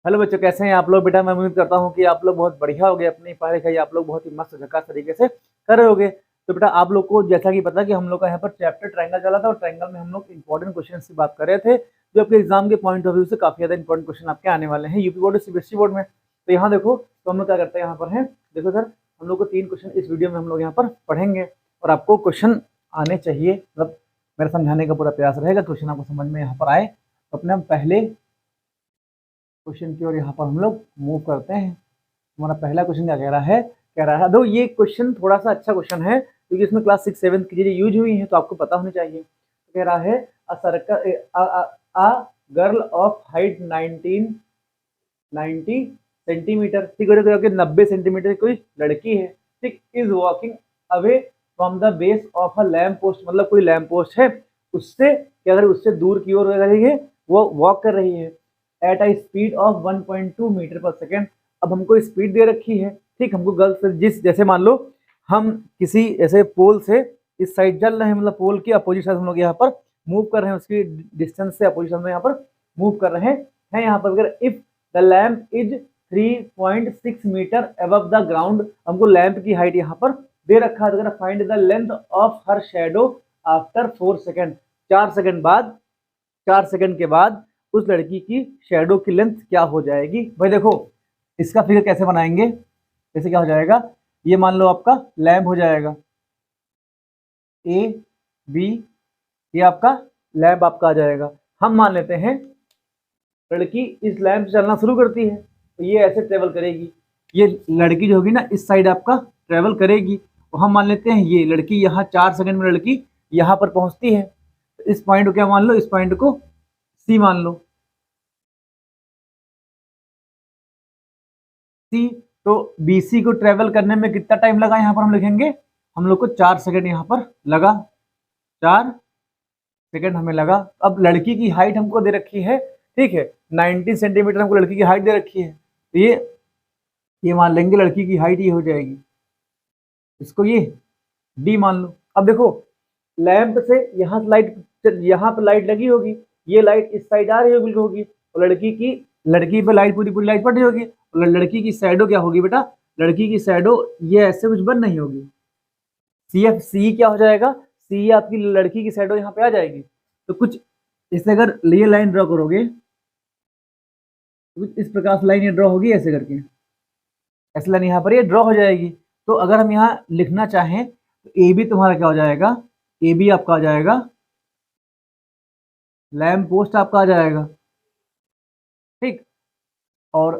Hello बच्चों, कैसे हैं आप लोग? बेटा मैं उम्मीद करता हूं कि आप लोग बहुत बढ़िया हो गए, अपनी पढ़ाई लिखाई आप लोग बहुत ही मस्त झकास तरीके से कर रहे होगे। तो बेटा आप लोग को जैसा कि पता कि हम लोग का यहाँ पर चैप्टर ट्रायंगल चला था और ट्रायंगल में हम लोग इंपॉर्टेंट क्वेश्चन की बात कर रहे थे, जो आपके एग्जाम के पॉइंट ऑफ व्यू से काफी ज्यादा इंपॉर्टेंट क्वेश्चन आपके आने वाले हैं यूपी बोर्ड और सीबीएसई बोर्ड में। तो यहाँ देखो, तो हम लोग क्या करते हैं यहाँ पर है, देखो सर, हम लोग को 3 क्वेश्चन इस वीडियो में हम लोग यहाँ पर पढ़ेंगे और आपको क्वेश्चन आने चाहिए, मतलब मेरा समझाने का पूरा प्रयास रहेगा, क्वेश्चन आपको समझ में यहाँ पर आए। तो अपने हम पहले क्वेश्चन की ओर यहाँ पर हम लोग मूव करते हैं। हमारा पहला क्वेश्चन क्या कह रहा है दो, ये क्वेश्चन थोड़ा सा अच्छा क्वेश्चन है क्योंकि इसमें क्लास 6-7 की चीजें यूज हुई हैं, तो आपको पता होनी चाहिए। तो कह रहा है a circle a girl of height 90 centimetre, ठीक है, 90 सेंटीमीटर कोई लड़की है, ठीक, is walking away from the base of a lamp post, मतलब कोई लैम्प पोस्ट है, उससे क्या कर उससे दूर की ओर रही है, वो वॉक कर रही है at a speed of 1.2 metre per second. अब हमको स्पीड दे रखी है, ठीक, हमको गर्ल से जिस जैसे मान लो हम किसी ऐसे पोल से इस साइड चल रहे हैं, मतलब पोल की अपोजिट साइड हम लोग यहाँ पर मूव कर रहे हैं, उसकी डिस्टेंस से अपोजिट में यहाँ पर मूव कर रहे हैं यहाँ पर। अगर if the lamp is 3.6 metre above the ground, हमको लैंप की हाइट यहाँ पर दे रखा है। तो find the length of her shadow after 4 second, 4 second के बाद उस लड़की की शेडो की लेंथ क्या हो जाएगी। भाई देखो, इसका फिगर कैसे बनाएंगे, जैसे क्या हो जाएगा, ये मान लो आपका लैंप हो जाएगा ए बी, ये आपका लैंप आपका आ जाएगा। हम मान लेते हैं लड़की इस लैंप से चलना शुरू करती है, तो ये ऐसे ट्रेवल करेगी, ये लड़की जो होगी ना इस साइड आपका ट्रेवल करेगी, तो हम मान लेते हैं ये लड़की यहाँ 4 सेकंड में लड़की यहाँ पर पहुंचती है। तो इस पॉइंट को क्या मान लो, इस पॉइंट को सी मान लो, सी। तो बीसी को ट्रेवल करने में कितना टाइम लगा यहाँ पर हम लिखेंगे, हम लोग को 4 सेकंड यहाँ पर लगा, 4 सेकंड हमें लगा। अब लड़की की हाइट हमको दे रखी है, ठीक है, 90 सेंटीमीटर हमको लड़की की हाइट दे रखी है, तो ये मान लेंगे लड़की की हाइट ये हो जाएगी, इसको ये डी मान लो। अब देखो, लैंप से यहाँ लाइट, यहाँ पर लाइट लगी होगी, ये लाइट इस साइड आ रही होगी होगी, और लड़की पे लाइट पूरी पूरी लाइट पड़ रही होगी, और लड़की की शैडो क्या होगी बेटा, लड़की की शैडो ये ऐसे कुछ बन नहीं होगी, सी एफ सी क्या हो जाएगा, सी आपकी लड़की की शैडो यहाँ पे आ जाएगी। तो कुछ इसे अगर ये लाइन ड्रॉ करोगे, कुछ इस प्रकार से लाइन ये ड्रॉ होगी ऐसे करके, ऐसे लाइन यहाँ पर ये ड्रॉ हो जाएगी। तो अगर हम यहाँ लिखना चाहें तो ए बी तुम्हारा क्या हो जाएगा, ए बी आपका आ जाएगा, लैम्प पोस्ट आपका आ जाएगा, ठीक, और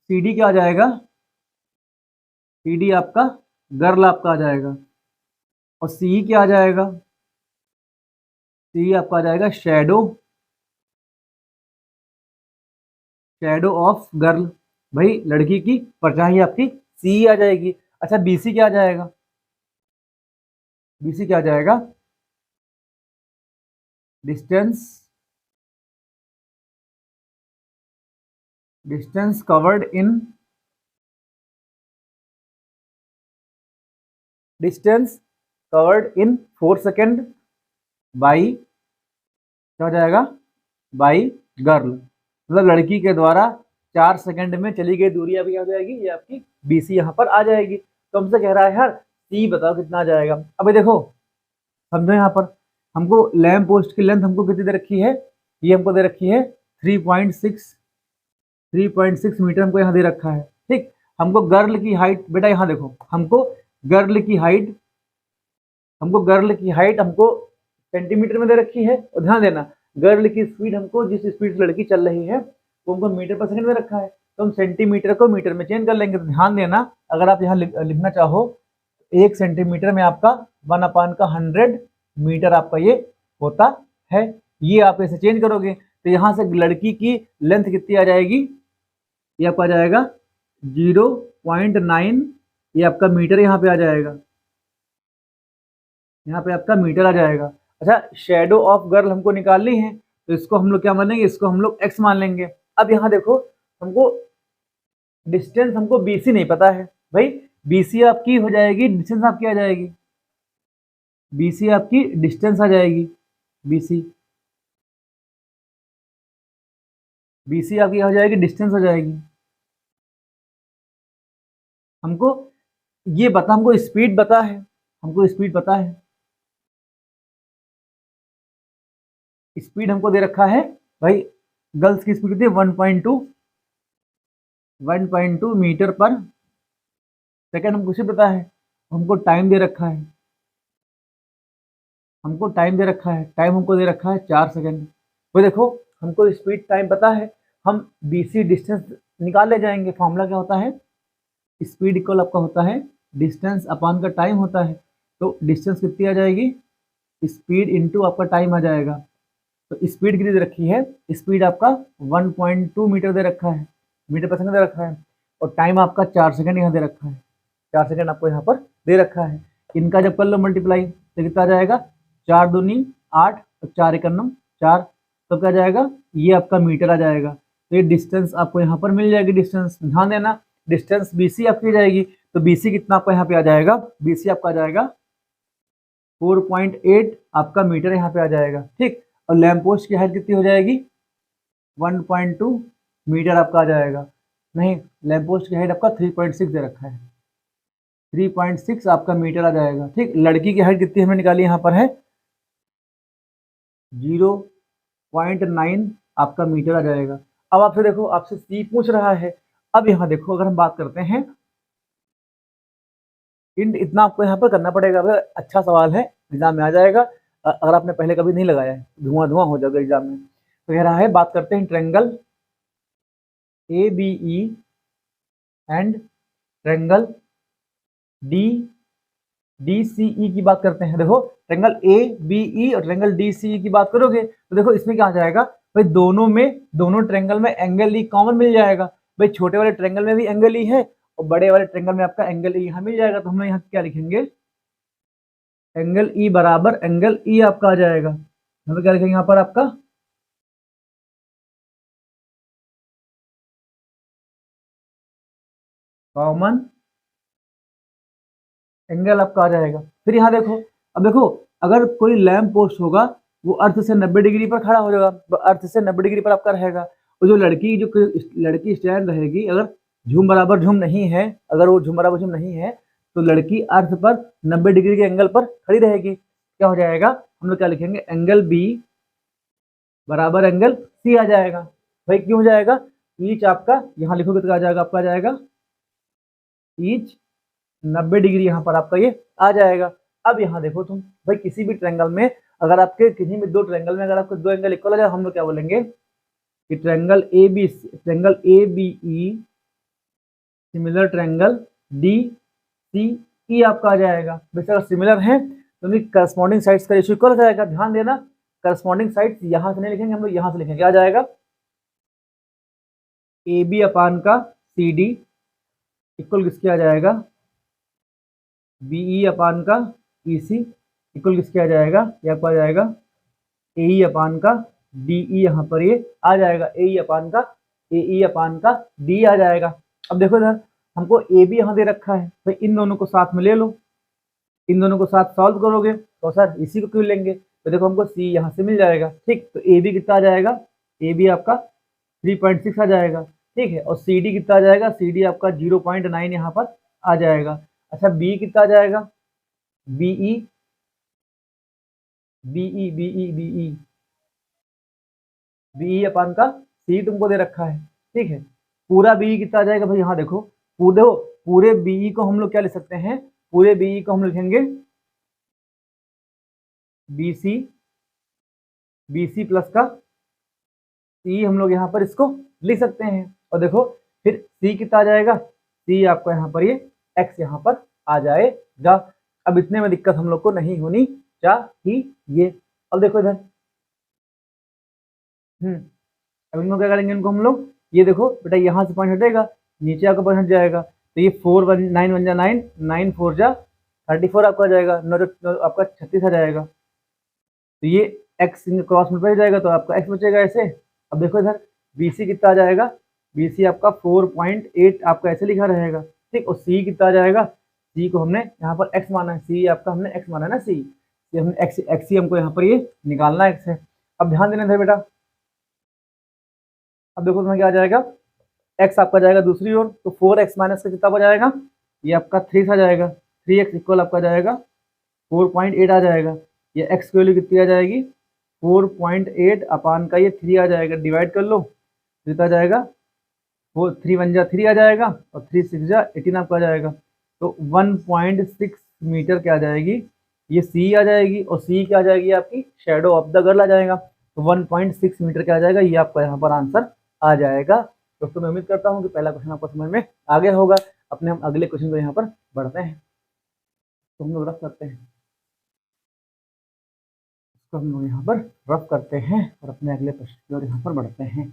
सी डी क्या आ जाएगा, सी डी आपका गर्ल आपका आ जाएगा, और सी क्या आ जाएगा, सी आपका आ जाएगा शैडो, शैडो ऑफ गर्ल, भाई लड़की की परछाई आपकी सी आ जाएगी। अच्छा बीसी क्या आ जाएगा, बीसी क्या आ जाएगा, distance, distance covered in, distance covered in 4 second by, क्या हो जाएगा, बाई गर्ल, मतलब लड़की के द्वारा 4 सेकंड में चली गई दूरी आपकी क्या हो जाएगी, ये आपकी बीसी यहाँ पर आ जाएगी। तो हमसे कह रहा है यार सी बताओ कितना आ जाएगा। अभी देखो समझो, यहाँ पर हमको लैम्प पोस्ट की लेंथ हमको कितनी दे रखी है, ये हमको दे रखी है 3.6 मीटर हमको यहाँ दे रखा है, ठीक। हमको गर्ल की हाइट, बेटा यहाँ देखो, गर्ल की हाइट हमको गर्ल की हाइट हमको सेंटीमीटर में दे रखी है, और ध्यान देना गर्ल की स्पीड हमको जिस स्पीड से लड़की चल रही है वो हमको मीटर पर सेकंड में रखा है, तो हम सेंटीमीटर को मीटर में चेंज कर लेंगे। तो ध्यान देना, अगर आप यहाँ लिखना चाहो 1 सेंटीमीटर में आपका 1/100 मीटर आपका ये होता है, ये आप ऐसे चेंज करोगे तो यहाँ से लड़की की लेंथ कितनी आ जाएगी, ये आपका आ जाएगा 0.9, ये आपका मीटर यहाँ पे आ जाएगा, यहाँ पे आपका मीटर आ जाएगा। अच्छा शेडो ऑफ गर्ल हमको निकालनी है, तो इसको हम लोग क्या मानेंगे, इसको हम लोग एक्स मान लेंगे। अब यहाँ देखो, हमको डिस्टेंस हमको बीसी नहीं पता है, भाई बीसी आपकी हो जाएगी, डिस्टेंस आपकी आ जाएगी, बीसी आपकी डिस्टेंस आ जाएगी, बीसी BC आपकी क्या हो जाएगी, डिस्टेंस हो जाएगी। हमको ये बता, हमको स्पीड बता है, हमको स्पीड पता है, स्पीड हमको दे रखा है भाई, गर्ल्स की स्पीड कितनी है 1.2 मीटर पर सेकेंड, हमको कुछ पता है। हमको टाइम दे रखा है, हमको टाइम दे रखा है, टाइम हमको दे रखा है 4 सेकेंड। वो देखो हमको स्पीड टाइम पता है, हम BC डिस्टेंस निकाल ले जाएंगे। फॉर्मूला क्या होता है, स्पीड इक्वल आपका होता है डिस्टेंस अपॉन का टाइम होता है। तो डिस्टेंस कितनी आ जाएगी, स्पीड इंटू आपका टाइम आ जाएगा। तो स्पीड कितनी दे रखी है, स्पीड आपका 1.2 मीटर दे रखा है, मीटर पर सेकंड दे रखा है, और टाइम आपका 4 सेकेंड यहाँ दे रखा है, 4 सेकेंड आपको यहाँ पर दे रखा है। इनका जब कर लो मल्टीप्लाई तो कितना आ जाएगा, 4 दूनी 8 और 4 एकम 4, तो क्या जाएगा, ये आपका मीटर आ जाएगा। तो ये डिस्टेंस आपको यहाँ पर मिल जाएगी। डिस्टेंस ध्यान देना, डिस्टेंस BC आपकी जाएगी, तो BC कितना आपका यहाँ पे आ जाएगा, BC आपका आ जाएगा 4.8 आपका मीटर यहाँ पे आ जाएगा, ठीक। और लैंप पोस्ट की हाइट कितनी हो जाएगी, 1.2 मीटर आपका आ जाएगा। नहीं, लैंप पोस्ट की हाइट आपका 3.6 दे रखा है, 3.6 आपका मीटर आ जाएगा, ठीक। लड़की की हाइट कितनी हमने निकाली, यहाँ पर है 0.9 आपका मीटर आ जाएगा। अब आपसे देखो, आपसे C पूछ रहा है। अब यहाँ देखो, अगर हम बात करते हैं इतना आपको यहाँ पर करना पड़ेगा। अगर अच्छा सवाल है, एग्जाम में आ जाएगा। अगर आपने पहले कभी नहीं लगाया है, धुआं धुआं हो जाएगा एग्जाम में। तो कह रहा है, बात करते हैं triangle ABE and triangle DCE की बात करते हैं। देखो ट्रेंगल ABE और ट्रेंगल DCE की बात करोगे तो देखो इसमें क्या आ जाएगा भाई, दोनों ट्रेंगल में एंगल E कॉमन मिल जाएगा। भाई छोटे वाले ट्रेंगल में भी एंगल E है और बड़े वाले ट्रेंगल में आपका एंगल E यहाँ मिल जाएगा। तो हम यहाँ क्या लिखेंगे, एंगल E बराबर एंगल E आपका आ जाएगा। हम क्या लिखेंगे यहाँ पर, आपका कॉमन एंगल आपका आ जाएगा। फिर यहाँ देखो, अब देखो अगर कोई लैंप पोस्ट होगा वो अर्थ से 90 डिग्री पर खड़ा हो जाएगा, तो अर्थ से 90 डिग्री पर आपका रहेगा। और जो लड़की स्टैंड रहेगी, अगर झूम बराबर झूम नहीं है, अगर वो झूम बराबर झूम नहीं है तो लड़की अर्थ पर 90 डिग्री के एंगल पर खड़ी रहेगी। क्या हो जाएगा, हम लोग क्या लिखेंगे, एंगल B बराबर एंगल C आ जाएगा। भाई क्यों हो जाएगा, ईच आपका यहाँ लिखोगे तो आ जाएगा, आपका आ जाएगा ईच 90 डिग्री यहाँ पर आपका ये आ जाएगा। अब यहाँ देखो तुम, भाई किसी भी ट्रायंगल में अगर आपके किसी भी दो ट्रायंगल में अगर आपके दो एंगल इक्वल हो जाए, हम लोग क्या बोलेंगे कि triangle ABE similar triangle DCE आपका आ जाएगा। वैसे अगर सिमिलर है तो करस्पॉन्डिंग साइड्स का रेशियो इक्वल हो जाएगा। ध्यान देना, करस्पॉन्डिंग साइड्स यहाँ से नहीं लिखेंगे, हम लोग यहाँ से लिखेंगे। क्या आ जाएगा, AB अपान का CD इक्वल किसके आ जाएगा, BE अपान का EC इक्वल किसके आ जाएगा, ये आपको आ जाएगा AE अपान का DE, यहाँ पर ये आ जाएगा AE अपान का D आ जाएगा। अब देखो इधर हमको AB यहाँ दे रखा है, तो इन दोनों को साथ में ले लो, इन दोनों को साथ सॉल्व करोगे तो सर इसी को क्यों लेंगे, तो देखो हमको C यहाँ से मिल जाएगा, ठीक। तो AB कितना आ जाएगा, AB आपका 3.6 आ जाएगा, ठीक है। और CD कितना आ जाएगा, CD आपका 0.9 यहाँ पर आ जाएगा। अच्छा B कितना आ जाएगा, BE अपान का C तुमको दे रखा है, ठीक है। पूरा BE कितना आ जाएगा भाई, यहाँ देखो पूरे BE को हम लोग क्या लिख सकते हैं, पूरे BE को हम लिखेंगे BC प्लस का C, हम लोग यहाँ पर इसको लिख सकते हैं। और देखो फिर C कितना आ जाएगा, C आपको यहाँ पर ये X यहाँ पर आ जाएगा। अब इतने में दिक्कत हम लोग को नहीं होनी चाहिए। अब देखो इधर अब इनको क्या करेंगे, इनको हम लोग, ये देखो बेटा यहाँ से पॉइंट हटेगा, नीचे आपका पॉइंट हट जाएगा, तो ये 9 1 जा 9, 9 4 जा 34 आपका आ जाएगा, 9 आपका 36 आ जाएगा। तो ये x क्रॉस में पड़ जाएगा तो आपका x बचेगा ऐसे। अब देखो इधर BC कितना आ जाएगा, BC आपका 4.8 आपका ऐसे लिखा रहेगा, ठीक। और C कितना आ जाएगा, C को हमने यहाँ पर x माना है, C आपका हमने x माना है ना, C हमने x ही हमको यहाँ पर ये निकालना है x है। अब ध्यान देना था बेटा, अब देखो तुम्हें क्या आ जाएगा, x आपका जाएगा दूसरी ओर, तो 4x माइनस का कितना हो जाएगा, ये आपका 3 आ जाएगा, 3x इक्वल आपका जाएगा 4.8 आ जाएगा। ये x की वैल्यू कितनी आ जाएगी, 4.8 अपान का ये 3 आ जाएगा, डिवाइड कर लो, कितना आ जाएगा, वो 3 1 जा 3 आ जाएगा और 3 6 जा 18 आपका आ जाएगा। तो 1.6 मीटर क्या आ जाएगी, ये सी आ जाएगी, और सी क्या आ जाएगी आपकी, शेडो ऑफ द गर्ल आ जाएगा। तो 1.6 मीटर क्या आ जाएगा, ये आपका यहाँ पर आंसर आ जाएगा। दोस्तों मैं उम्मीद करता हूँ कि पहला क्वेश्चन आपको समझ में आ गया होगा। अपने हम अगले क्वेश्चन को यहाँ पर बढ़ते हैं, तो हम लोग रफ करते हैं, इसको हम लोग यहाँ पर रफ करते हैं और अपने अगले प्रश्न की ओर यहाँ पर बढ़ते हैं।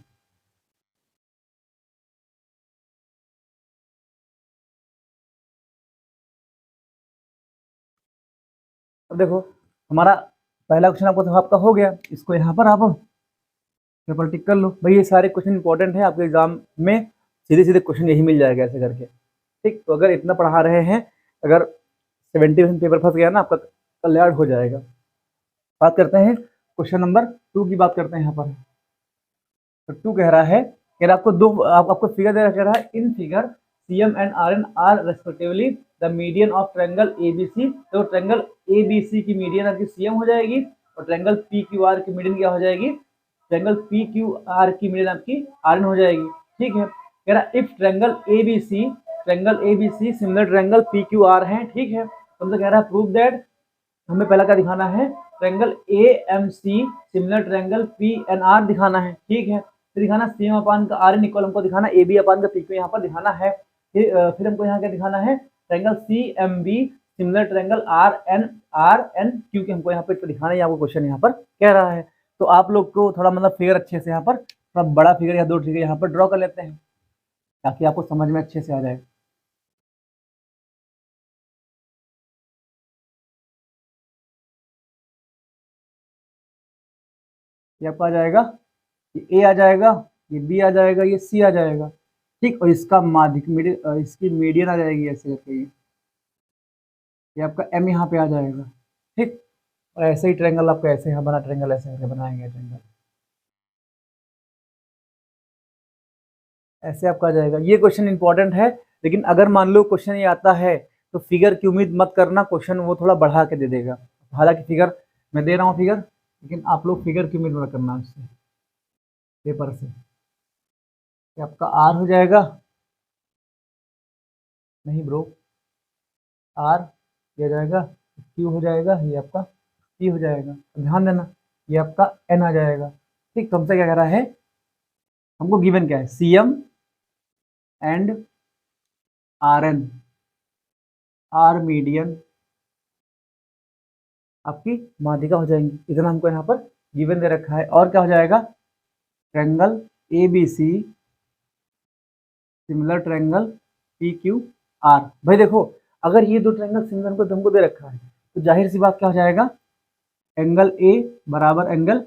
अब देखो हमारा पहला क्वेश्चन आपका हो गया, इसको यहाँ पर आप पेपर टिक कर लो। भाई ये सारे क्वेश्चन इंपॉर्टेंट है आपके एग्जाम में, सीधे सीधे क्वेश्चन यही मिल जाएगा ऐसे करके, ठीक। तो अगर इतना पढ़ा रहे हैं, अगर 70% पेपर फंस गया ना आपका, कल्याण हो जाएगा। बात करते हैं क्वेश्चन नंबर 2 की, बात करते हैं यहाँ पर। तो 2 कह रहा है कि आपको फिगर दे रखा है, in figure CM and RN are respectively the median of triangle ABC। तो ट्रायंगल ABC की मीडियन आपकी CM हो जाएगी, और ट्रायंगल PQR की मीडियन क्या हो जाएगी, ट्रायंगल PQR की मीडियन आपकी RN हो जाएगी, ठीक है। कह रहा if triangle ABC similar triangle PQR है, ठीक है। तो हमसे कह रहा है प्रूव दैट, हमें पहला क्या दिखाना है, triangle AMC similar triangle PNR दिखाना है, ठीक है। फिर दिखाना CM अपान का RN इक्वल हमको दिखाना AB अपान का PQ यहाँ पर दिखाना है। फिर हमको यहाँ क्या दिखाना है, triangle CMB similar triangle RNQ के हमको यहाँ पे दिखाना है, आपको क्वेश्चन यहाँ पर कह रहा है। तो आप लोग को थोड़ा मतलब फिगर अच्छे से यहाँ पर थोड़ा बड़ा फिगर या 2 फिगर यहाँ पर ड्रॉ कर लेते हैं, ताकि आपको समझ में अच्छे से आ जाए। ये आपका आ जाएगा, ये ए आ जाएगा, ये बी आ जाएगा, ये सी आ जाएगा, ठीक। और इसका माध्यिक इसकी मीडियन आ जाएगी ऐसे करके, ये आपका एम यहाँ पे आ जाएगा, ठीक। और ऐसे ही ट्रायंगल आपका ऐसे यहाँ बना, ट्रायंगल ऐसे करके बनाएंगे, ट्रायंगल ऐसे आपका आ जाएगा। ये क्वेश्चन इंपॉर्टेंट है, लेकिन अगर मान लो क्वेश्चन ये आता है तो फिगर की उम्मीद मत करना, क्वेश्चन वो थोड़ा बढ़ा के दे देगा। हालांकि फिगर मैं दे रहा हूँ फिगर, लेकिन आप लोग फिगर की उम्मीद मत करना उससे, पेपर से। ये आपका आर हो जाएगा, नहीं ब्रो, आर किया जाएगा, क्यू हो जाएगा, ये आपका पी हो जाएगा। ध्यान देना, ये आपका एन आ जाएगा, ठीक। तो हमसे क्या कह रहा है, हमको गिवन क्या है, CM and RN are median आपकी माध्यिका हो जाएंगी, इतना हमको यहाँ पर गिवन दे रखा है। और क्या हो जाएगा, triangle ABC similar triangle PQR। भाई देखो अगर ये दो ट्रायंगल सिमिलर को तुमको दे रखा है, तो जाहिर सी बात क्या हो जाएगा, एंगल A बराबर एंगल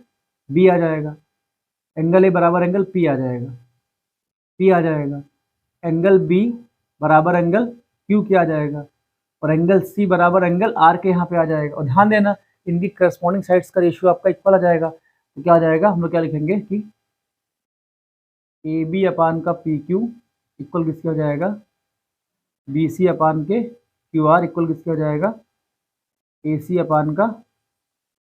B आ जाएगा, एंगल A बराबर एंगल P आ जाएगा, P आ जाएगा, एंगल B बराबर एंगल Q क्या आ जाएगा, और एंगल C बराबर एंगल R के यहाँ पे आ जाएगा। और ध्यान देना इनकी करस्पॉन्डिंग साइड्स का रेशियो आपका इक्वल आ जाएगा। तो क्या आ जाएगा, हम लोग क्या लिखेंगे कि AB अपान का PQ इक्वल किसके हो जाएगा, BC अपान के QR इक्वल किसके हो जाएगा, AC अपान का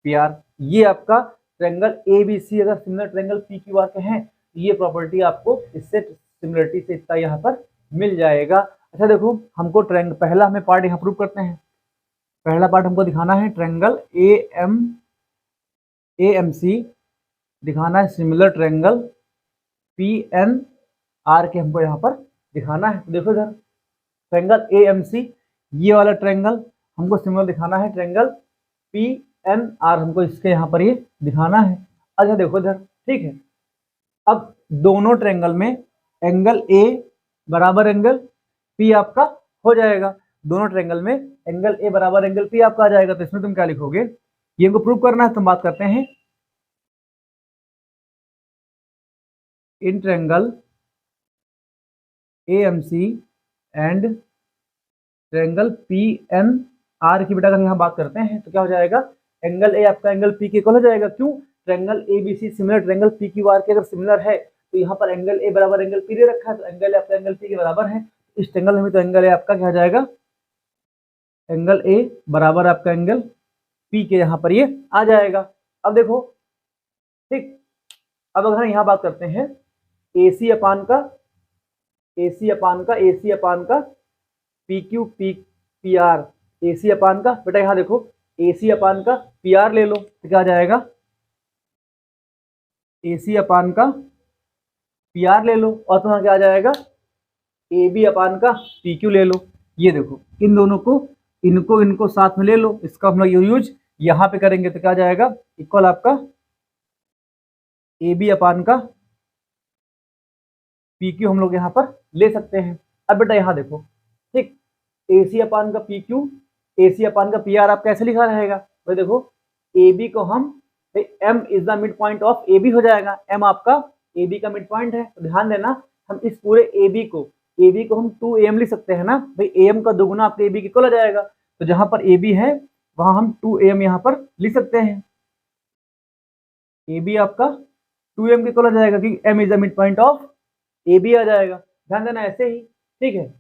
PR। ये आपका ट्रायंगल ABC अगर सिमिलर ट्रायंगल PQR के हैं, ये प्रॉपर्टी आपको इससे सिमिलरिटी से इतना यहाँ पर मिल जाएगा। अच्छा देखो हमको ट्रायंगल पहला हमें पार्ट यहाँ प्रूव करते हैं। पहला पार्ट हमको दिखाना है ट्रायंगल AMC दिखाना है सिमिलर ट्रायंगल PNR के हमको यहाँ पर दिखाना है। तो देखो इधर ट्रायंगल AMC ये वाला ट्रायंगल हमको सिमिलर दिखाना है, ट्रायंगल PNR हमको इसके यहाँ पर ये दिखाना है। अच्छा देखो इधर, ठीक है। अब दोनों ट्रायंगल में एंगल A बराबर एंगल P आपका हो जाएगा, दोनों ट्रायंगल में एंगल A बराबर एंगल P आपका आ जाएगा। तो इसमें तुम क्या लिखोगे, ये हमको प्रूव करना है। तो बात करते हैं in triangle AMC and triangle PNR की बेटा अगर यहाँ बात करते हैं तो क्या हो जाएगा, एंगल A आपका एंगल P के इक्वल हो जाएगा। क्यों, triangle ABC similar triangle PQR के अगर सिमिलर है तो यहाँ पर एंगल ए बराबर एंगल पी दे रखा है, तो एंगल आपका एंगल पी के बराबर है। इस ट्रायंगल में तो एंगल ए आपका क्या आ जाएगा, एंगल ए बराबर आपका एंगल पी के यहाँ पर ये आ जाएगा। अब देखो ठीक, अब अगर हम यहाँ बात करते हैं AC अपान का P Q P R, AC अपान का, बेटा यहाँ देखो AC अपान का PR ले लो तो क्या आ जाएगा, AC अपान का PR ले लो, और तुम्हारा क्या आ जाएगा, AB अपान का PQ ले लो। ये देखो इन दोनों को इनको साथ में ले लो, इसका हम लोग यूज यहाँ पे करेंगे तो क्या आ जाएगा, इक्वल आपका AB अपान का PQ हम लोग यहाँ पर ले सकते हैं। अब बेटा यहाँ देखो ठीक, AC अपान का PQ, AC अपान का PR आप कैसे लिखा रहेगा, भाई देखो AB को हम M is the mid point of AB हो जाएगा, M आपका AB का मिड पॉइंट है। तो ध्यान देना हम इस पूरे AB को हम 2AM लिख सकते हैं ना, भाई AM का दोगुना आपके AB के इक्वल आ जाएगा, तो जहां पर AB है वहां हम 2AM यहाँ पर लिख सकते हैं। AB आपका 2M के इक्वल आ जाएगा क्योंकि M is the mid point of AB आ जाएगा। ध्यान देना ऐसे ही, ठीक है।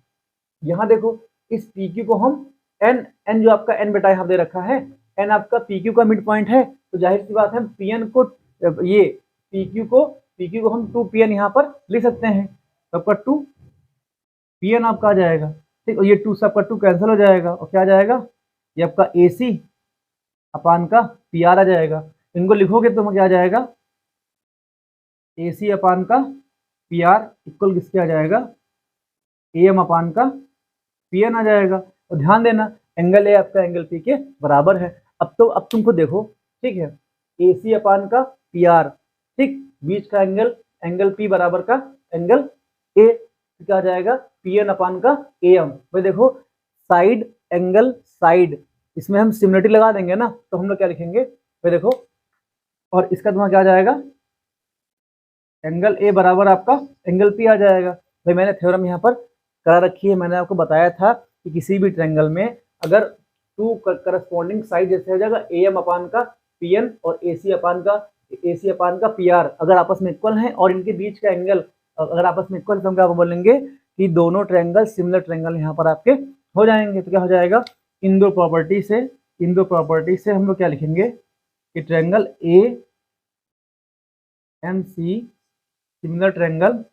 यहाँ देखो इस PQ को हम n जो आपका n बेटा यहाँ दे रखा है, n आपका PQ का मिड पॉइंट है, तो जाहिर सी बात है हम PN को ये PQ को हम 2PN यहाँ पर लिख सकते हैं, तो आपका 2PN आपका आ जाएगा, ठीक। और ये 2 से आपका 2 कैंसिल हो जाएगा और क्या आ जाएगा, ये आपका AC अपान का PR आ जाएगा। इनको लिखोगे तो क्या आ जाएगा, AC अपान का PR इक्वल किसके आ जाएगा, AM अपान का PN आ जाएगा। और ध्यान देना एंगल ए आपका एंगल पी के बराबर है। अब तुमको देखो, ठीक है, AC अपान का PR, ठीक, बीच का एंगल P बराबर का एंगल ए, क्या आ जाएगा, PN अपान का AM। भाई देखो साइड एंगल साइड, इसमें हम सिमिलरिटी लगा देंगे ना, तो हम लोग क्या लिखेंगे, भाई देखो, और इसका तुम्हारा क्या आ जाएगा, एंगल ए बराबर आपका एंगल पी आ जाएगा। भाई मैंने थ्योरम यहाँ पर करा रखी है, मैंने आपको बताया था कि किसी भी ट्रायंगल में अगर टू करस्पॉन्डिंग साइड जैसे हो जाएगा AM अपान का PN और AC अपान का PR अगर आपस में इक्वल हैं और इनके बीच का एंगल अगर आपस में इक्वल, तो हम क्या बोलेंगे कि दोनों ट्रायंगल सिमिलर ट्रायंगल यहाँ पर आपके हो जाएंगे। तो क्या हो जाएगा, इन दो प्रॉपर्टी से हम लोग क्या लिखेंगे कि triangle AMC similar triangle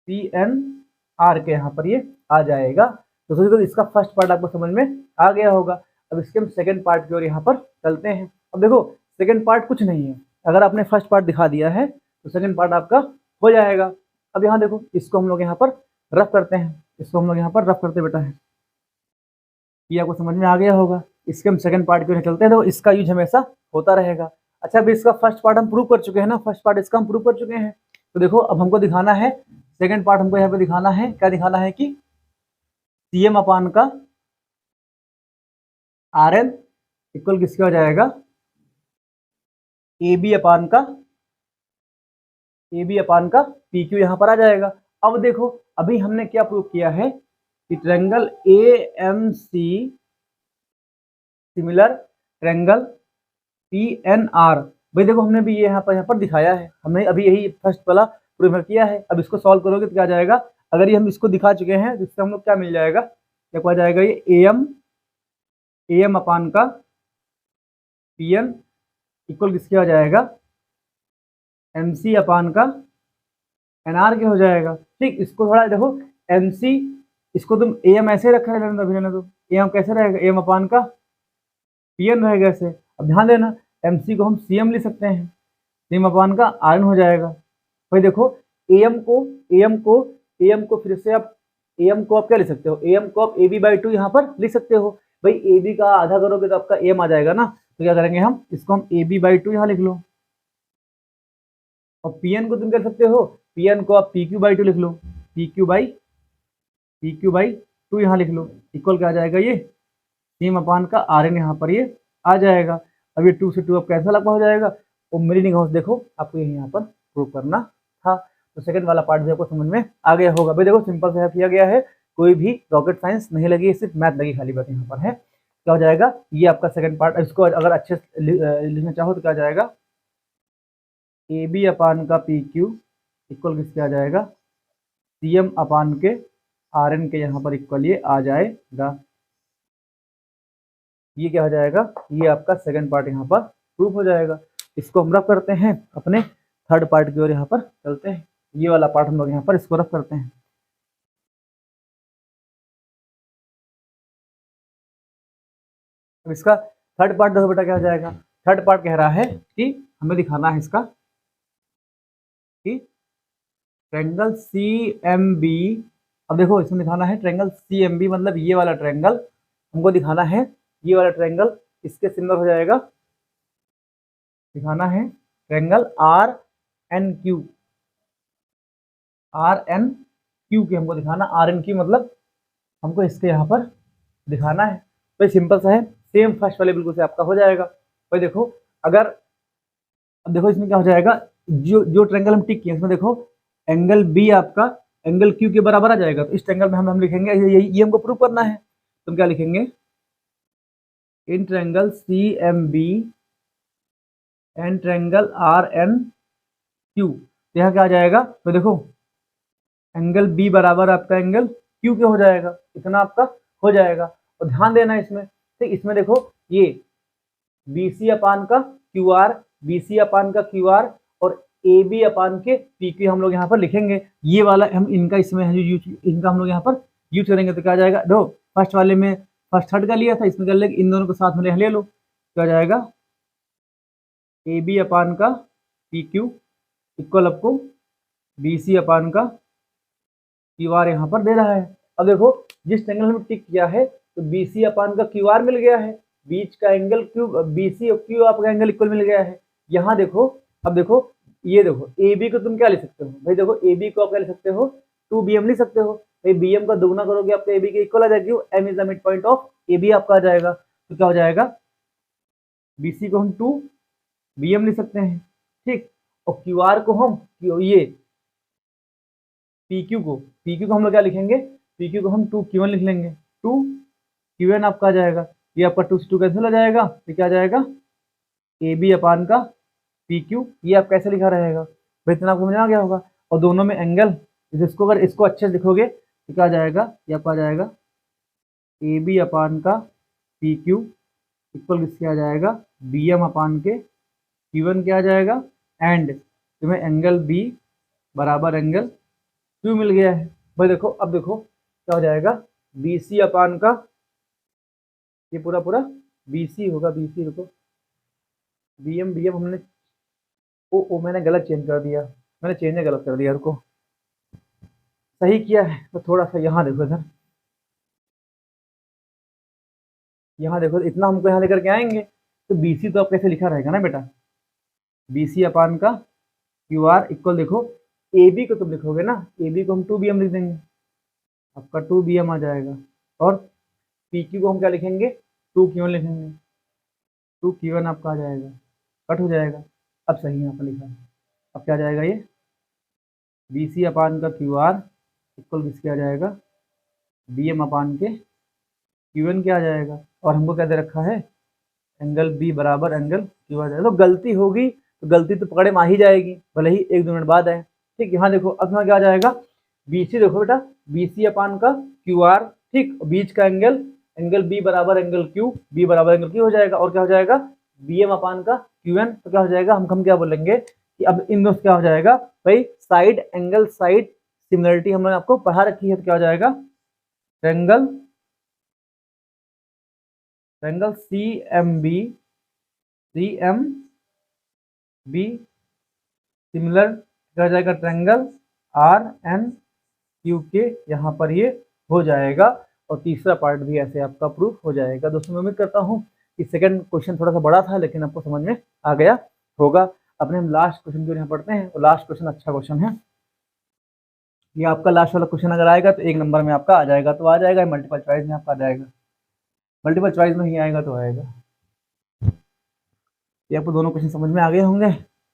PNR के यहाँ पर ये आ जाएगा। तो सोचिए तो इसका फर्स्ट पार्ट आपको समझ में आ गया होगा। अब इसके हम सेकंड पार्ट की ओर यहाँ पर चलते हैं। अब देखो सेकंड पार्ट कुछ नहीं है, अगर आपने फर्स्ट पार्ट दिखा दिया है तो सेकंड पार्ट आपका हो जाएगा। अब यहाँ देखो इसको हम लोग यहाँ पर रफ करते हैं, बेटा है, ये आपको समझ में आ गया होगा। इसके हम सेकंड पार्ट की ओर चलते हैं, तो इसका यूज हमेशा होता रहेगा। अच्छा अभी इसका फर्स्ट पार्ट हम प्रूव कर चुके हैं ना, फर्स्ट पार्ट इसका हम प्रूव कर चुके हैं। तो देखो अब हमको दिखाना है सेकंड पार्ट, हमको यहाँ पे दिखाना है, क्या दिखाना है कि CM अपान का RN इक्वल किसके हो जाएगा, AB अपान का PQ यहाँ पर आ जाएगा। अब देखो अभी हमने क्या प्रूव किया है कि triangle AMC similar triangle PNR। भाई देखो हमने भी ये यहाँ पर दिखाया है, हमने अभी यही फर्स्ट वाला प्रूव किया है। अब इसको सॉल्व करोगे तो क्या आ जाएगा, अगर ये हम इसको दिखा चुके हैं तो इससे हम लोग क्या मिल जाएगा, क्या आ जाएगा, ये AM अपान का PN इक्वल किसके हो जाएगा, MC अपान का NR के हो जाएगा। ठीक, इसको थोड़ा देखो MC, इसको तुम AM ऐसे रखा है रहने दो, AM कैसे रहेगा, AM अपान का PN रहेगा ऐसे। अब ध्यान देना MC को हम CM लिख सकते हैं, CM अपान का RN हो जाएगा। भाई देखो AM को फिर से आप AM को आप क्या लिख सकते हो, AM को आप AB/2 यहाँ पर लिख सकते हो। भाई AB का आधा करोगे तो आपका AM आ जाएगा ना, तो क्या करेंगे हम, इसको हम AB/2 यहाँ लिख लो। और PN को तुम कर सकते हो, PN को आप PQ/2 लिख लो, PQ/2 यहाँ लिख लो, इक्वल क्या आ जाएगा, ये CM अपान का RN यहाँ पर ये आ जाएगा। अब ये 2 से 2 अब कैंसिल आपका हो जाएगा, और मेरी निगाहों से देखो आपको यही यहाँ पर प्रूव करना था। तो सेकंड वाला पार्ट भी आपको समझ में आ गया होगा। भाई देखो सिंपल से किया गया है, कोई भी रॉकेट साइंस नहीं लगी, सिर्फ मैथ लगी, खाली बात यहाँ पर है। क्या हो जाएगा, ये आपका सेकंड पार्ट। इसको अगर अच्छे से लिखना चाहो तो क्या जाएगा, AB अपान का PQ इक्वल किसके आ जाएगा, CM अपान के RN के यहाँ पर इक्वल ये आ जाएगा। ये क्या हो जाएगा, ये आपका सेकंड पार्ट यहाँ पर प्रूफ हो जाएगा। इसको हम रफ करते हैं, अपने थर्ड पार्ट की ओर यहाँ पर चलते हैं। ये वाला पार्ट हम लोग यहाँ पर इसको रफ करते हैं। अब इसका थर्ड पार्ट देखो बेटा क्या हो जाएगा। थर्ड पार्ट कह रहा है कि हमें दिखाना है इसका कि ट्रायंगल CMB, अब देखो इसमें दिखाना है ट्रायंगल CMB मतलब ये वाला ट्रायंगल हमको दिखाना है। ये वाला ट्रायंगल इसके सिमिलर हो जाएगा, दिखाना है ट्रायंगल RNQ, RNQ के हमको दिखाना, RNQ मतलब हमको इसके यहाँ पर दिखाना है। तो सिंपल सा है, सेम फर्स्ट वाले बिल्कुल से आपका हो जाएगा। भाई देखो अगर, अब देखो इसमें क्या हो जाएगा, जो जो ट्रायंगल हम टिक किए इसमें देखो एंगल बी आपका एंगल क्यू के बराबर आ जाएगा। तो इस ट्रायंगल में हम लिखेंगे ये हमको प्रूव करना है। तो हम क्या लिखेंगे, in triangle CMB and triangle RNQ। यहाँ क्या आ जाएगा, तो देखो एंगल बी बराबर आपका एंगल क्यू के हो जाएगा, इतना आपका हो जाएगा। और ध्यान देना इसमें, ठीक इसमें देखो ये BC अपान का QR, BC अपान का QR और AB अपान के PQ हम लोग यहाँ पर लिखेंगे। ये वाला हम इनका इसमें इनका हम लोग यहाँ पर यूज करेंगे। तो क्या आ जाएगा, दो फर्स्ट वाले में फर्स्ट थर्ड का लिया था, इसमें कर ले इन दोनों को साथ में ले लो। क्या आ जाएगा, AB अपान का PQ इक्वल आपको BC अपान का QR यहाँ पर दे रहा है। अब देखो जिस एंगल में टिक किया है तो BC अपान का QR मिल गया है, बीच का एंगल क्यू BC और Q आपका एंगल इक्वल मिल गया है। यहाँ देखो, अब देखो ये देखो AB को तुम क्या ले सकते हो भाई, देखो AB को आप क्या ले सकते हो, 2BM लिख सकते हो भाई। BM का दोगुना करोगे आपका AB के इक्वल आ जाएगी, M is the mid point of AB आपका आ जाएगा। तो क्या हो जाएगा, BC को हम 2BM लिख सकते हैं, ठीक। और QR को हम ये PQ को हम लोग क्या लिखेंगे, PQ को हम 2Q1 लिख लेंगे, 2Q1 आपका आ जाएगा। ये आपका 2 से 2 कैंसिल हो जाएगा, तो क्या आ जाएगा AB अपान का PQ। ये आप कैसे लिखा रहेगा भाई, इतना आपको समझ आ गया होगा। और दोनों में एंगल, जिसको अगर इसको अच्छे से लिखोगे तो क्या आ जाएगा, ये आपका आ जाएगा AB अपान का PQ इक्वल किसके आ जाएगा, BM अपान के Q1 क्या आ जाएगा। एंड तुम्हें एंगल B बराबर एंगल Q मिल गया है। भाई देखो, अब देखो क्या हो जाएगा, BC अपान का ये पूरा पूरा BC होगा, BC रुको BM हमने ओ मैंने गलत चेंज कर दिया, मैंने चेंज गलत कर दिया, रुको सही किया है। तो थोड़ा सा यहाँ देखो, इधर यहाँ देखो, इतना हमको यहाँ लेकर के आएंगे तो BC तो आप कैसे लिखा रहेगा ना बेटा, BC अपान का QR इक्वल देखो AB को तुम लिखोगे ना, AB को हम 2BM लिख देंगे, आपका 2BM आ जाएगा। और PQ को हम क्या लिखेंगे, 2Q1 लिखेंगे, 2Q1 आपका आ जाएगा, कट हो जाएगा। अब सही यहाँ पर लिखा है। अब क्या आ जाएगा, ये BC अपान का QR इक्वल किसके आ जाएगा, BM अपान के Q1 क्या आ जाएगा। और हमको क्या दे रखा है, एंगल B बराबर एंगल Q आ जाएगा। तो गलती होगी तो गलती तो पकड़े में आ ही जाएगी, भले ही 1-2 मिनट बाद आए, ठीक। यहाँ देखो अब यहाँ क्या आ जाएगा, BC देखो बेटा, BC अपान का QR, ठीक, बीच का एंगल B बराबर एंगल Q, B बराबर एंगल Q हो जाएगा। और क्या हो जाएगा, BM अपान का QN। तो क्या हो जाएगा, हम क्या बोलेंगे कि अब इन दोनों क्या हो जाएगा भाई, साइड एंगल साइड सिमिलरिटी हम लोग आपको पढ़ा रखी है। तो क्या हो जाएगा, ट्रायंगल CMB सिमिलर क्या हो जाएगा, ट्रायंगल RNQ के यहाँ पर ये हो जाएगा। और तीसरा पार्ट भी ऐसे आपका प्रूफ हो जाएगा। दोस्तों मैं उम्मीद करता हूँ कि सेकंड क्वेश्चन थोड़ा सा बड़ा था, लेकिन आपको समझ में आ गया होगा। अपने हम लास्ट क्वेश्चन की ओर यहाँ पढ़ते हैं। और लास्ट क्वेश्चन अच्छा क्वेश्चन है, ये आपका लास्ट वाला क्वेश्चन अगर आएगा तो 1 नंबर में आपका आ जाएगा, तो आ जाएगा, मल्टीपल चॉइस में आपका आ जाएगा, मल्टीपल चॉइस में ही आएगा तो आएगा। ये आपको दोनों क्वेश्चन समझ में आ गए होंगे,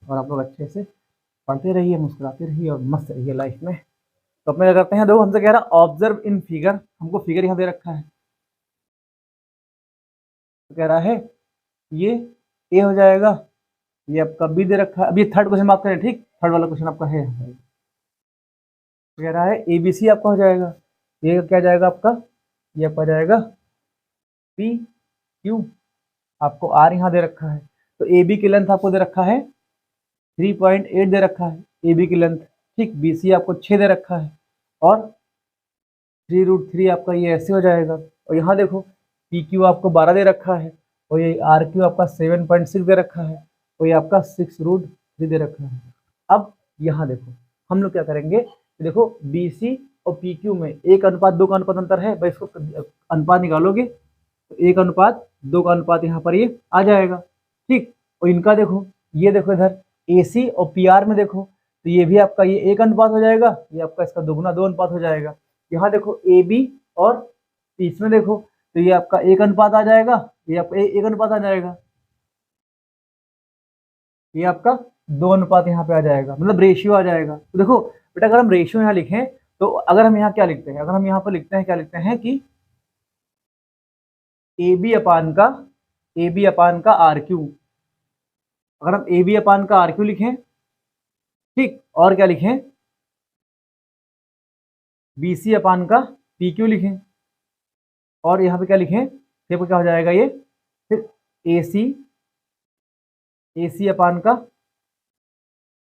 और आप लोग अच्छे से पढ़ते रहिए, मुस्कुराते रहिए और मस्त रहिए लाइफ में। तो अपने क्या करते हैं, देखो हमसे कह रहा है ऑब्जर्व इन फिगर, हमको फिगर यहाँ दे रखा है। तो कह रहा है ये A हो जाएगा, ये आपका B दे रखा है। अब ये थर्ड क्वेश्चन आप करें, ठीक, थर्ड वाला क्वेश्चन आपका है। कह रहा है ABC आपका हो जाएगा, ये क्या जाएगा आपका, ये आपका जाएगा PQ। आपको R यहाँ दे रखा है, तो AB की लेंथ आपको दे रखा है 3.8 दे रखा है AB की लेंथ, ठीक। BC आपको 6 दे रखा है और 3√3 आपका ये ऐसे हो जाएगा। और यहाँ देखो PQ आपको 12 दे रखा है और ये RQ आपका 7.6 दे रखा है और ये आपका 6√3 दे रखा है। अब यहाँ देखो हम लोग क्या करेंगे, देखो BC और PQ में 1:2 का अनुपात अंतर है भाई, इसको अनुपात निकालोगे तो 1:2 का अनुपात यहाँ पर ये आ जाएगा, ठीक। और इनका देखो, ये देखो इधर AC और PR में देखो तो ये भी आपका ये 1 अनुपात हो जाएगा, ये आपका इसका दुगुना 2 अनुपात हो जाएगा। यहाँ देखो AB और इसमें देखो तो ये आपका 1 अनुपात आ जाएगा, ये आपका 1 अनुपात आ जाएगा, ये आपका 2 अनुपात यहाँ पे आ जाएगा, मतलब रेशियो आ जाएगा। तो देखो बेटा अगर हम रेशियो यहाँ लिखें तो अगर हम यहाँ क्या लिखते हैं, अगर हम यहाँ पर लिखते हैं क्या लिखते हैं कि AB अपान का RQ, अगर हम AB अपान का RQ लिखें, ठीक, और क्या लिखें BC अपान का PQ लिखें, और यहाँ पे क्या लिखें, फिर क्या हो जाएगा ये, फिर AC अपान का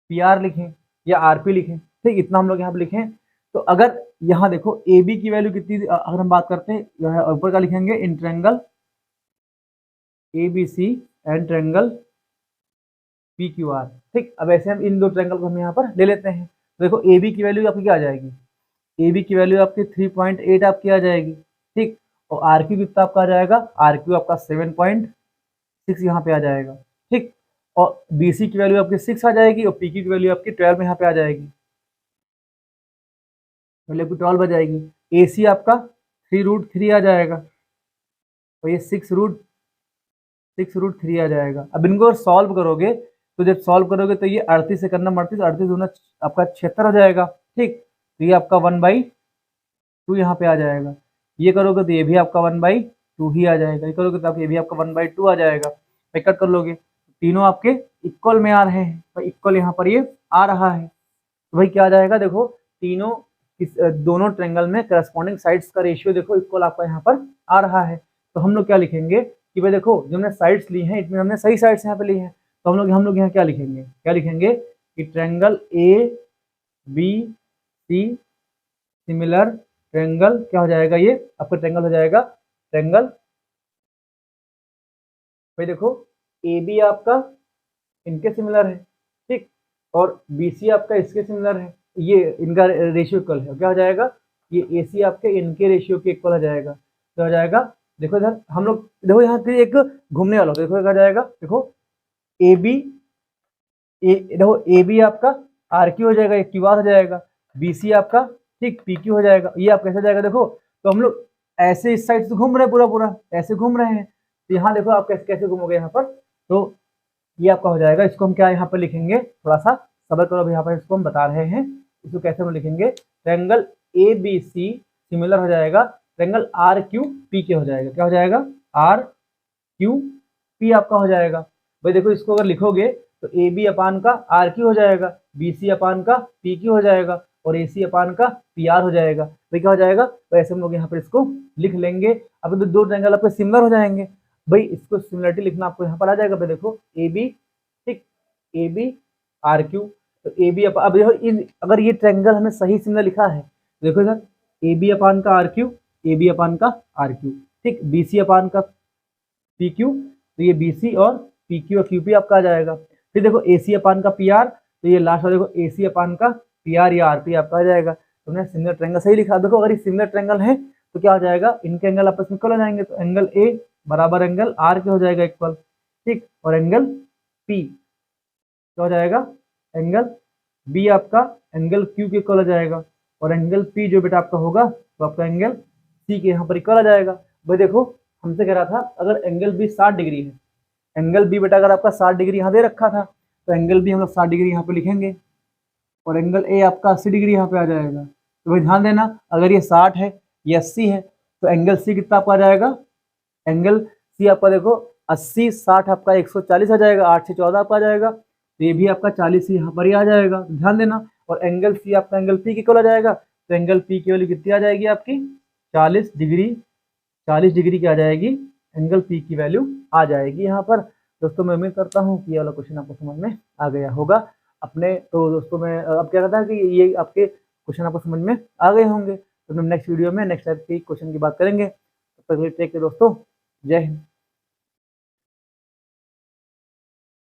PR लिखें या RP लिखें, ठीक। इतना हम लोग यहाँ पे लिखें। तो अगर यहाँ देखो AB की वैल्यू कितनी, अगर हम बात करते हैं ऊपर का लिखेंगे in triangle ABC and triangle PQR, ठीक। अब ऐसे हम इन दो ट्रायंगल को हम यहाँ पर ले लेते हैं। तो देखो AB की वैल्यू आपकी क्या आ जाएगी, AB की वैल्यू आपकी 3.8 आपकी आ जाएगी, ठीक। और RQ कितना आपका आ जाएगा, RQ आपका 7.6 यहाँ पे आ जाएगा, ठीक। और BC की वैल्यू आपकी 6 आ जाएगी और PQ की वैल्यू आपकी 12 यहाँ पे आ जाएगी, वैल्यू आपकी 12 आ जाएगी। AC आपका 3√3 आ जाएगा और ये 6√3 आ जाएगा। अब इनको सॉल्व करोगे तो जब सॉल्व करोगे तो ये 38 से करना, 38 दूना आपका 76 हो जाएगा, ठीक। तो ये आपका 1/2 यहाँ पे आ जाएगा। ये करोगे तो ये भी आपका 1/2 ही आ जाएगा, ये करोगे तो ये भी आपका 1/2 आ जाएगा। भाई कट कर लोगे, तीनों आपके इक्वल में आ रहे हैं, भाई इक्वल यहाँ पर ये आ रहा है, तो भाई क्या आ जाएगा, देखो तीनों दोनों ट्रायंगल में करस्पॉन्डिंग साइड्स का रेशियो देखो इक्वल आपका यहाँ पर आ रहा है। तो हम लोग क्या लिखेंगे कि भाई देखो जो हमने साइड्स ली हैं इसमें हमने सही साइड्स यहाँ पे ली हैं, तो हम लोग यहाँ क्या लिखेंगे कि ट्रायंगल ABC सिमिलर ट्रायंगल क्या हो जाएगा, ये आपका ट्रायंगल हो जाएगा ट्रायंगल, भाई देखो AB आपका इनके सिमिलर है, ठीक, और BC आपका इसके सिमिलर है, ये इनका रेशियो इक्वल है, क्या हो जाएगा, ये AC आपके इनके रेशियो के इक्वल हो जाएगा। तो हो जाएगा, देखो इधर हम लोग देखो यहाँ पे एक घूमने वाला, देखो क्या जाएगा, देखो देखो AB आपका RQ हो जाएगा, एक QR हो जाएगा, BC आपका ठीक PQ हो जाएगा। ये आप कैसे जाएगा, देखो तो हम लोग ऐसे इस साइड से घूम रहे हैं, पूरा ऐसे घूम रहे हैं, तो यहाँ देखो आप कैसे कैसे घूमोगे यहाँ पर, तो ये आपका हो जाएगा। इसको हम क्या यहाँ पर लिखेंगे, थोड़ा सा सबर करो, यहाँ पर इसको हम बता रहे हैं, इसको कैसे हम लिखेंगे, ट्रायंगल ABC सिमिलर हो जाएगा ट्रायंगल RQP हो जाएगा, क्या हो जाएगा RQP आपका हो जाएगा। भाई देखो इसको अगर लिखोगे तो AB अपान का RQ हो जाएगा, BC अपान का PQ हो जाएगा और AC अपान का PR हो जाएगा। भाई क्या हो जाएगा, तो ऐसे हम लोग यहाँ पर इसको लिख लेंगे। अब तो दो ट्रायंगल आपके सिमिलर हो जाएंगे, भाई इसको सिमिलरिटी लिखना आपको यहाँ पर आ जाएगा। भाई देखो AB ठीक, AB RQ, तो AB अब देखो अगर ये ट्रायंगल हमें सही सिमिलर लिखा है, देखो इधर AB अपान का RQ, AB अपान का RQ, ठीक, BC अपान का PQ, तो ये BC और PQ और QP आपका आ जाएगा। फिर देखो AC अपान का PR, तो ये लास्ट वाला देखो AC अपान का PR या RP आपका आ जाएगा। तुमने सिमिलर ट्रायंगल सही लिखा। देखो अगर ये सिमिलर ट्रायंगल है तो क्या हो जाएगा, इनके एंगल आपस में इक्वल हो जाएंगे, तो एंगल A बराबर एंगल R के हो जाएगा इक्वल, ठीक, और एंगल P क्या हो जाएगा, एंगल B आपका एंगल Q के इक्वल हो जाएगा, और एंगल P जो बेटा आपका होगा तो आपका एंगल C के यहाँ पर इक्वल आ जाएगा। भाई देखो हमसे कह रहा था अगर एंगल B 60 डिग्री है, एंगल B बेटा अगर आपका 60 डिग्री यहाँ दे रखा था तो एंगल B हम लोग 60 डिग्री यहाँ पे लिखेंगे, और एंगल A आपका 80 डिग्री यहाँ पे आ जाएगा। तो भाई ध्यान देना अगर ये 60 है ये 80 है तो एंगल C कितना आपका आ जाएगा, एंगल C आपका देखो 80 60 आपका 140 आ जाएगा, 8 से 14 आपका आ जाएगा, तो ये भी आपका 40 यहाँ पर ही आ जाएगा। ध्यान देना और एंगल सी आपका एंगल पी की इक्वल आ जाएगा। तो एंगल पी की वैल्यू कितनी आ जाएगी आपकी 40 डिग्री, 40 डिग्री की आ जाएगी, एंगल पी की वैल्यू आ जाएगी यहाँ पर। दोस्तों मैं उम्मीद करता हूँ कि ये वाला क्वेश्चन आपको समझ में आ गया होगा अपने। तो दोस्तों मैं अब क्या कहता है कि ये आपके क्वेश्चन आपको समझ में आ गए होंगे। तो हम नेक्स्ट वीडियो में नेक्स्ट टाइप के क्वेश्चन की बात करेंगे। तब तक टेक केयर दोस्तों, जय हिंद।